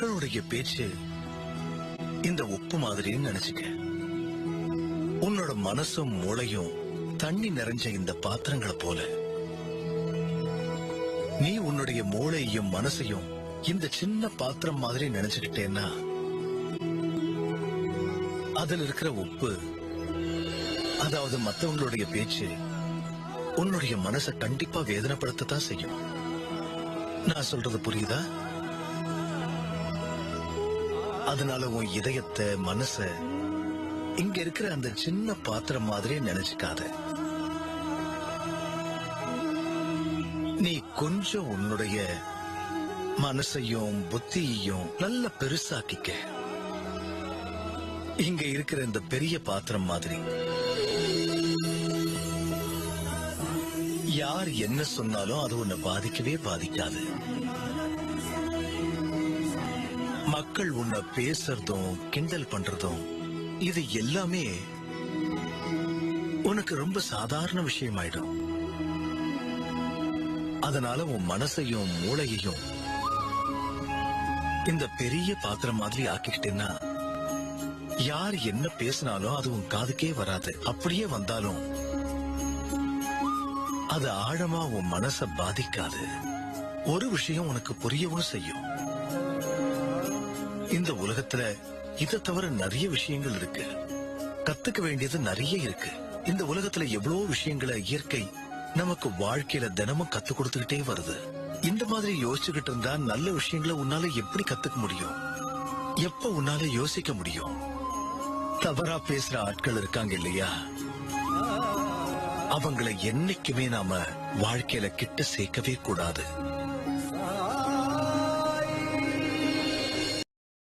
மக்களுடைய பேச்சு இந்த உப்பு மாதிரின்னு நினைச்சுக்க. உன்னோட மனசும் மூளையும் தண்ணி நிறைஞ்ச இந்த பாத்திரங்களை போல. நீ உன்னுடைய மூளையையும் மனசையும் இந்த சின்ன பாத்திரம் மாதிரி நினைச்சுக்கிட்டேன்னா அதுல இருக்கிற உப்பு, அதாவது மத்தவங்களுடைய பேச்சு உன்னுடைய மனசை கண்டிப்பா வேதனைப்படுத்தத்தான் செய்யும். நான் சொல்றது புரியுதா? அதனால உன் இதயத்தை, மனச இங்க இருக்கிற அந்த சின்ன பாத்திரம் மாதிரி நினைச்சுக்காத. நீ கொஞ்சம் உன்னுடைய மனசையும் புத்தியையும் நல்ல பெருசாக்கிக்க. இங்க இருக்கிற இந்த பெரிய பாத்திரம் மாதிரி யார் என்ன சொன்னாலும் அது உன்னை பாதிக்கவே பாதிக்காது. மக்கள் உன்னை பேசுறதும் கிண்டல் பண்றதும் இது எல்லாமே உனக்கு ரொம்ப சாதாரண விஷயமாயிடும். அதனால உன் மனசையும் மூளையையும் இந்த பெரிய பாத்திரம் மாதிரி ஆக்கிக்கிட்டேன்னா யார் என்ன பேசினாலும் அது உன் காதுக்கே வராது. அப்படியே வந்தாலும் அது ஆழமா உன் மனச பாதிக்காது. ஒரு விஷயம் உனக்கு புரியவும் செய்யும். இந்த உலகத்துல இதை தவிர நிறைய விஷயங்கள் இருக்கு. கத்துக்க வேண்டியது நிறைய இருக்கு. இந்த உலகத்துல எவ்வளவு விஷயங்களை இயற்கை நமக்கு வாழ்க்கையில தினமும் கத்து கொடுத்துக்கிட்டே வருது. இந்த மாதிரி யோசிச்சுக்கிட்டு இருந்தா நல்ல விஷயங்களை உன்னால எப்படி கத்துக்க முடியும்? எப்ப உன்னால யோசிக்க முடியும்? தவறா பேசுற ஆட்கள் இருக்காங்க இல்லையா, அவங்களை என்னைக்குமே நாம வாழ்க்கையில கிட்ட சேர்க்கவே கூடாது.